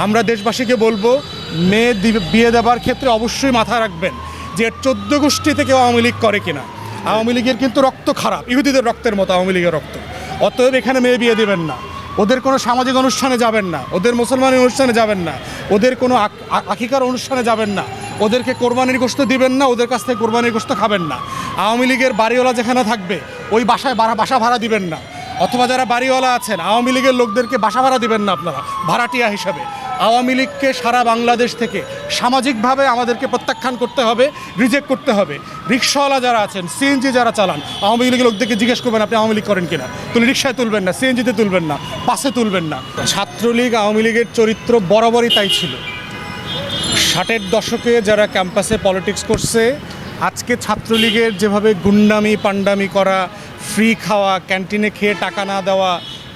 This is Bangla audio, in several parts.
আমরা দেশবাসীকে বলবো, মেয়ে বিয়ে দেওয়ার ক্ষেত্রে অবশ্যই মাথায় রাখবেন যে 14 গোষ্ঠীতে কেউ আওয়ামী লীগ করে কিনা। আওয়ামী লীগের কিন্তু রক্ত খারাপ, ইহুদিদের রক্তের মতো আওয়ামী লীগের রক্ত। অতএব এখানে মেয়ে বিয়ে দেবেন না, ওদের কোনো সামাজিক অনুষ্ঠানে যাবেন না, ওদের মুসলমানের অনুষ্ঠানে যাবেন না, ওদের কোনো আকিকার অনুষ্ঠানে যাবেন না, ওদেরকে কোরবানির গোশত দিবেন না, ওদের কাছ থেকে কোরবানির গোশত খাবেন না। আওয়ামী লীগের বাড়িওয়ালা যেখানে থাকবে ওই বাসায় বাসা ভাড়া দিবেন না, অথবা যারা বাড়িওয়ালা আছেন আওয়ামী লীগের লোকদেরকে বাসা ভাড়া দিবেন না আপনারা ভাড়াটিয়া হিসাবে। আওয়ামী লীগকে সারা বাংলাদেশ থেকে সামাজিকভাবে আমাদেরকে প্রত্যাখ্যান করতে হবে, রিজেক্ট করতে হবে। রিক্সাওয়ালা যারা আছেন, সিএনজি যারা চালান, আওয়ামী লীগের লোকদেরকে জিজ্ঞেস করবেন আপনি আওয়ামী লীগ করেন কিনা, তুলে রিক্সায় তুলবেন না, সিএনজিতে তুলবেন না, বাসে তুলবেন না। ছাত্রলীগ আওয়ামী লীগের চরিত্র বরাবরই তাই ছিল। 60-এর দশকে যারা ক্যাম্পাসে পলিটিক্স করছে, আজকে ছাত্রলীগের যেভাবে গুন্ডামি পান্ডামি করা, ফ্রি খাওয়া, ক্যান্টিনে খেয়ে টাকা না দেওয়া,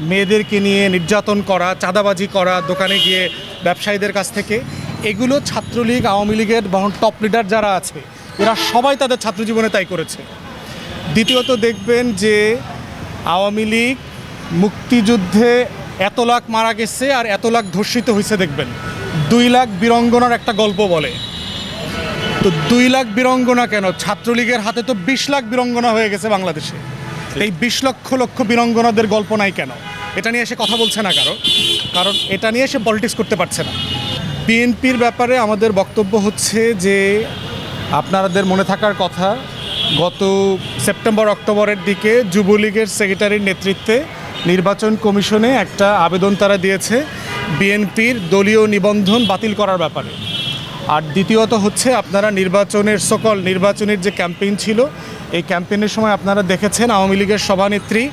মেয়েদেরকে নিয়ে নির্যাতন করা, চাঁদাবাজি করা, দোকানে গিয়ে ব্যবসায়ীদের কাছ থেকে, এগুলো ছাত্রলীগ আওয়ামী লীগের টপ লিডার যারা আছে এরা সবাই তাদের ছাত্রজীবনে তাই করেছে। দ্বিতীয়ত দেখবেন যে আওয়ামী লীগ মুক্তিযুদ্ধে এত লাখ মারা গেছে আর এত লাখ ধর্ষিত হয়েছে দেখবেন। 2 লাখ বীরঙ্গনার একটা গল্প বলে, তো 2 লাখ বীরঙ্গনা কেন? ছাত্রলীগের হাতে তো 20 লাখ বীরঙ্গনা হয়ে গেছে বাংলাদেশে। এই 20 লক্ষ লক্ষ বীরঙ্গনাদের গল্প নাই কেন? এটা নিয়ে এসে কথা বলছে না কারণ এটা নিয়ে এসে পলিটিক্স করতে পারছে না। বিএনপির ব্যাপারে আমাদের বক্তব্য হচ্ছে যে, আপনাদের মনে থাকার কথা, গত সেপ্টেম্বর অক্টোবরের দিকে যুবলীগের সেক্রেটারির নেতৃত্বে নির্বাচন কমিশনে একটা আবেদন তারা দিয়েছে বিএনপির দলীয় নিবন্ধন বাতিল করার ব্যাপারে। আর দ্বিতীয়ত হচ্ছে, আপনারা নির্বাচনের যে ক্যাম্পেইন ছিল, এই ক্যাম্পেইনের সময় আপনারা দেখেছেন আওয়ামী লীগের সভানেত্রী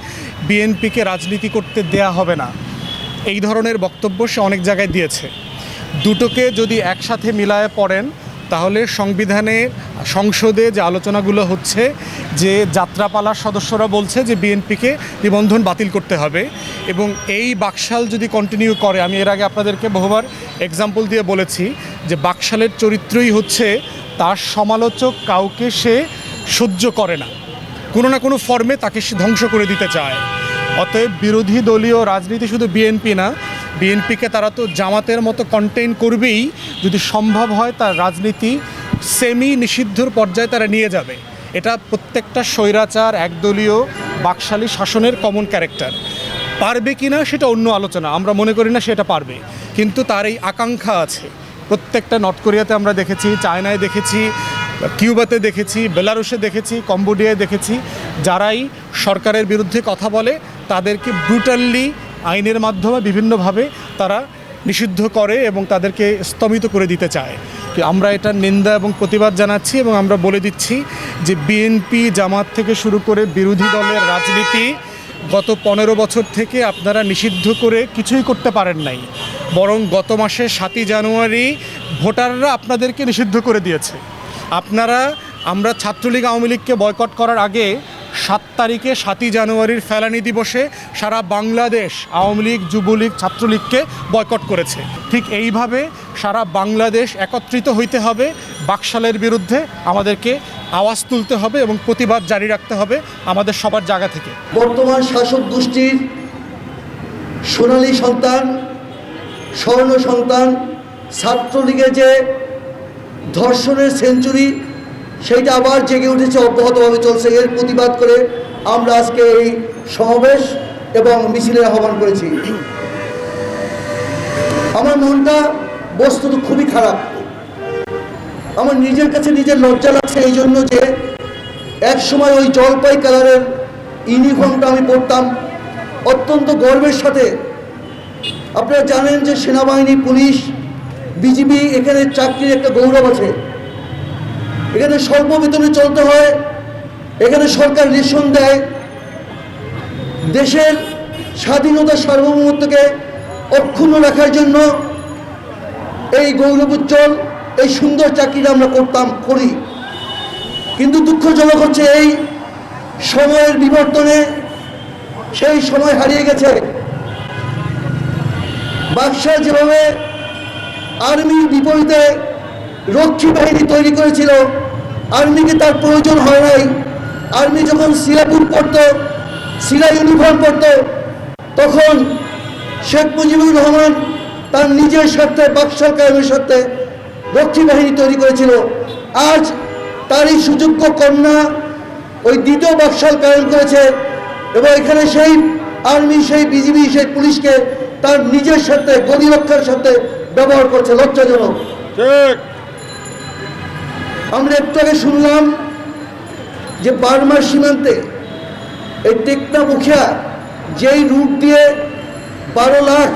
বিএনপিকে রাজনীতি করতে দেয়া হবে না, এই ধরনের বক্তব্য সে অনেক জায়গায় দিয়েছে। দুটোকে যদি একসাথে মিলায়ে পড়েন তাহলে সংসদে যে আলোচনাগুলো হচ্ছে, যে যাত্রাপালার সদস্যরা বলছে যে বিএনপিকে নিবন্ধন বাতিল করতে হবে, এবং এই বাকশাল যদি কন্টিনিউ করে, আমি এর আগে আপনাদেরকে বহুবার এক্সাম্পল দিয়ে বলেছি যে বাকশালের চরিত্রই হচ্ছে তার সমালোচক কাউকে সে সহ্য করে না, কোনো না কোনো ফর্মে তাকে সে ধ্বংস করে দিতে চায়। অতএব বিরোধী দলীয় রাজনীতি শুধু বিএনপি না, বিএনপিকে তারা তো জামাতের মতো কন্টেইন করবেই, যদি সম্ভব হয় তার রাজনীতি সেমি নিষিদ্ধর পর্যায়ে তারা নিয়ে যাবে। এটা প্রত্যেকটা স্বৈরাচার একদলীয় বাকশালী শাসনের কমন ক্যারেক্টার। পারবে কি না সেটা অন্য আলোচনা, আমরা মনে করি না সেটা পারবে, কিন্তু তার এই আকাঙ্ক্ষা আছে। প্রত্যেকটা নর্থ কোরিয়াতে আমরা দেখেছি, চায়নায় দেখেছি, কিউবাতে দেখেছি, বেলারুশে দেখেছি, কম্বোডিয়ায় দেখেছি, যারাই সরকারের বিরুদ্ধে কথা বলে তাদেরকে ব্রুটালি আইনের মাধ্যমে বিভিন্নভাবে তারা নিষিদ্ধ করে এবং তাদেরকে স্তমিত করে দিতে চায়। আমরা এটা নিন্দা এবং প্রতিবাদ জানাচ্ছি, এবং আমরা বলে দিচ্ছি যে বিএনপি জামাত থেকে শুরু করে বিরোধী দলের রাজনীতি গত 15 বছর থেকে আপনারা নিষিদ্ধ করে কিছুই করতে পারেন নাই, বরং গত মাসে 7ই জানুয়ারি ভোটাররা আপনাদেরকে নিষিদ্ধ করে দিয়েছে। আমরা ছাত্রলীগ আওয়ামী লীগকে বয়কট করার আগে 7 তারিখে 7ই জানুয়ারির ফেলানি দিবসে সারা বাংলাদেশ আওয়ামী লীগ, যুবলীগ, ছাত্রলীগকে বয়কট করেছে। ঠিক এইভাবে সারা বাংলাদেশ একত্রিত হইতে হবে, বাকশালের বিরুদ্ধে আমাদেরকে আওয়াজ তুলতে হবে এবং প্রতিবাদ জারি রাখতে হবে আমাদের সবার জায়গা থেকে। বর্তমান শাসক গোষ্ঠীর সোনালী সন্তান, স্বর্ণ সন্তান ছাত্রলীগের যে ধর্ষণের সেঞ্চুরি, সেইটা আবার জেগে উঠেছে, অব্যাহতভাবে চলছে। এর প্রতিবাদ করে আমরা আজকে এই সমাবেশ এবং মিছিলের আহ্বান করেছি। আমার মনটা বস্তুত খুবই খারাপ, আমার নিজের কাছে নিজের লজ্জা লাগছে এই জন্য যে এক সময় ওই জলপাই কালারের ইউনিফর্মটা আমি পরতাম অত্যন্ত গর্বের সাথে। আপনারা জানেন যে সেনাবাহিনী, পুলিশ, বিজিবি, এখানে চাকরির একটা গৌরব আছে, এখানে স্বল্প বেতনে চলতে হয়, এখানে সরকার রেশন দেয়। দেশের স্বাধীনতা সার্বভৌমত্বকে অক্ষুণ্ণ রাখার জন্য এই গৌরবোজ্জ্বল, এই সুন্দর চাকরিটা আমরা করি। কিন্তু দুঃখজনক হচ্ছে এই সময়ের বিবর্তনে সেই সময় হারিয়ে গেছে। বাকশাল যেভাবে আর্মির বিপরীতে রক্ষী বাহিনী তৈরি করেছিল, আর্মিকে তার প্রয়োজন হয় নাই। আর্মি যখন সিলা বুট পরত, সিলা ইউনিফর্ম পরত, তখন শেখ মুজিবুর রহমান তার নিজের স্বার্থে বাকশাল কায়েমের স্বার্থে রক্ষী বাহিনী তৈরি করেছিল। আজ তারই সুযোগ্য কন্যা ওই দ্বিতীয় বাকশাল কায়েম করেছে এবং এখানে সেই আর্মি, সেই বিজিবি, সেই পুলিশকে তার নিজের স্বার্থে, গদি রক্ষার স্বার্থে ব্যবহার করছে। লজ্জাজনক। আমরা একটু আগে শুনলাম যে বার্মার সীমান্তে এই টেকনা মুখিয়া যেই রুট দিয়ে 12 লাখ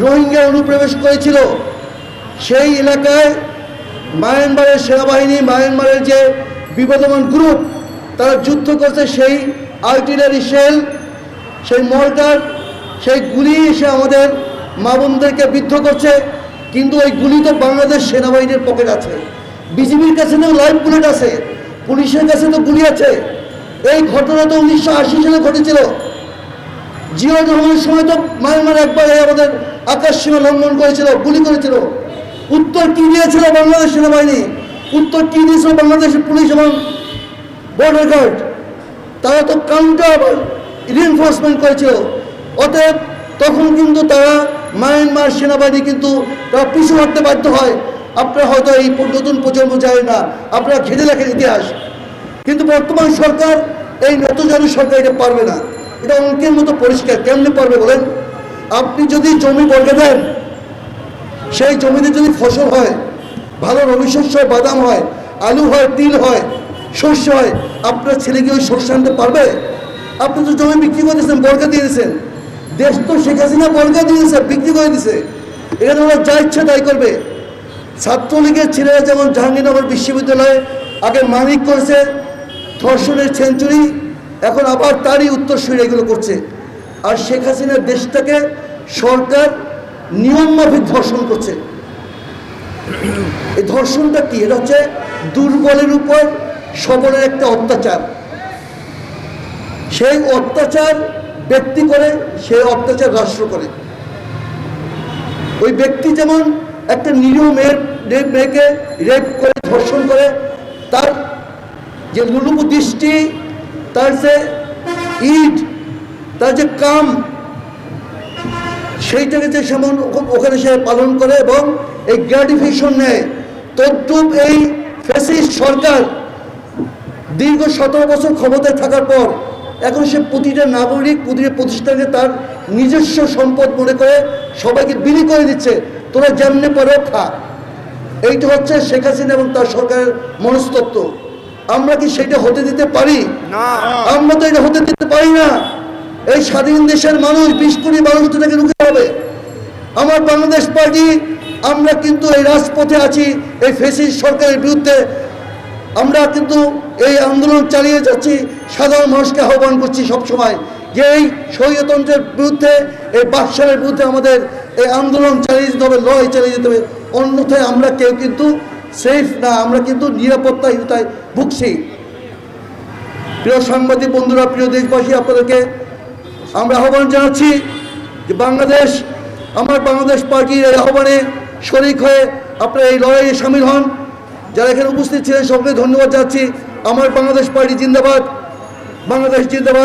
রোহিঙ্গা অনুপ্রবেশ করেছিল, সেই এলাকায় মায়ানমারের সেনাবাহিনী, মায়ানমারের যে বিবদমান গ্রুপ, তারা যুদ্ধ করছে। সেই আর্টিলারি শেল, সেই মর্টার, সেই গুলি এসে আমাদের মা বোনদেরকে বিদ্ধ করছে। কিন্তু ওই গুলি তো বাংলাদেশ সেনাবাহিনীর পকেট আছে, বিজিবির কাছে তো লাইভ বুলেট আছে, পুলিশের কাছে তো গুলি আছে। এই ঘটনা তো 1980 সালে ঘটেছিল। জিয়া রহমানের সময় তো মায়ানমার একবার আমাদের আকাশ সীমা লঙ্ঘন করেছিল, গুলি করেছিল। উত্তর কি দিয়েছিল বাংলাদেশ সেনাবাহিনী? উত্তর কি দিয়েছিল বাংলাদেশের পুলিশ এবং বর্ডার গার্ড? তারা তো কাউন্টার রিএনফোর্সমেন্ট করেছিল। অতএব তখন কিন্তু তারা মায়ানমার সেনাবাহিনী কিন্তু তারা পিছু হটতে বাধ্য হয়। আপনারা হয়তো এই নতুন প্রজন্ম যায় না, আপনারা ঘেটে লেখেন ইতিহাস। কিন্তু বর্তমান সরকার, এই নতুন সরকার এটা পারবে না। এটা অঙ্কের মতো পরিষ্কার। কেমনে পারবে বলেন? আপনি যদি জমি বর্গে দেন, সেই জমিতে যদি ফসল হয়, ভালো রবি শস্য হয়, বাদাম হয়, আলু হয়, তিল হয়, শস্য হয়, আপনার ছেলে কি ওই শস্য আনতে পারবে? আপনি তো জমি বিক্রি করে দিয়েছেন, বর্গা দিয়ে দিয়েছেন। দেশ তো শেখ হাসিনা বর্গা দিয়ে দিয়েছে, বিক্রি করে দিয়েছে। এখানে ওরা যা ইচ্ছা তাই করবে। ছাত্রলীগের ছেলেরা যেমন জাহাঙ্গীরনগর বিশ্ববিদ্যালয়ে আগে মানিক করেছে, ধর্ষণের সেঞ্চুরি, এখন আবার তারই উত্তরসূরি এগুলো করছে। আর শেখ হাসিনার দেশটাকে সরকার নিয়ম মাফিক ধর্ষণ করছে। এই ধর্ষণটা কি? এটা হচ্ছে দুর্বলের উপর সবলের একটা অত্যাচার। সেই অত্যাচার ব্যক্তি করে, সেই অত্যাচার রাষ্ট্র করে। ওই ব্যক্তি যেমন একটা নিরীহ মেয়েকে রেপ করে, ধর্ষণ করে, তার যে লুলুপু দৃষ্টি, তার যে ইট, তার যে কাম, সেইটাকে যে সেমন ওখানে সে পালন করে এবং এই গ্র্যাটিফিকেশন নেয়। তদ্রূপ এই ফ্যাসিস্ট সরকার দীর্ঘ 17 বছর ক্ষমতায় থাকার পর এখন সে প্রতিটা নাগরিক, প্রতিটা প্রতিষ্ঠানকে তার নিজস্ব সম্পদ মনে করে সবাইকে বিলি করে দিচ্ছে। তোরা যেমনে পারো খা। এইটা হচ্ছে শেখ হাসিনা এবং তার সরকারের মনস্তত্ত্ব। আমরা কি সেটা হতে দিতে পারি? না, আমরা তো এটা হতে দিতে পারি না। এই স্বাধীন দেশের মানুষ, 20 কোটি মানুষ এটাকে রুখতে হবে। আমার বাংলাদেশ পার্টি, আমরা কিন্তু এই রাজপথে আছি এই ফ্যাসিস্ট সরকারের বিরুদ্ধে। আমরা কিন্তু এই আন্দোলন চালিয়ে যাচ্ছি, সাধারণ মানুষকে আহ্বান করছি সবসময় যে এই স্বৈরতন্ত্রের বিরুদ্ধে, এই বাকশালের বিরুদ্ধে আমাদের এই আন্দোলন চালিয়ে যেতে হবে, লড়াই চালিয়ে যেতে হবে। অন্যথায় আমরা কেউ কিন্তু সেফ না, আমরা কিন্তু নিরাপত্তাহীনতায় ভুগছি। প্রিয় সাংবাদিক বন্ধুরা, প্রিয় দেশবাসী, আপনাদেরকে আমরা আহ্বান জানাচ্ছি যে বাংলাদেশ, আমার বাংলাদেশ পার্টির এই আহ্বানে শরিক হয়ে আপনারা এই লড়াইয়ে সামিল হন। যারা এখানে উপস্থিত ছিলেন সকলকে ধন্যবাদ জানাচ্ছি। আমার বাংলাদেশ পার্টি জিন্দাবাদ, বাংলাদেশ জিন্দাবাদ।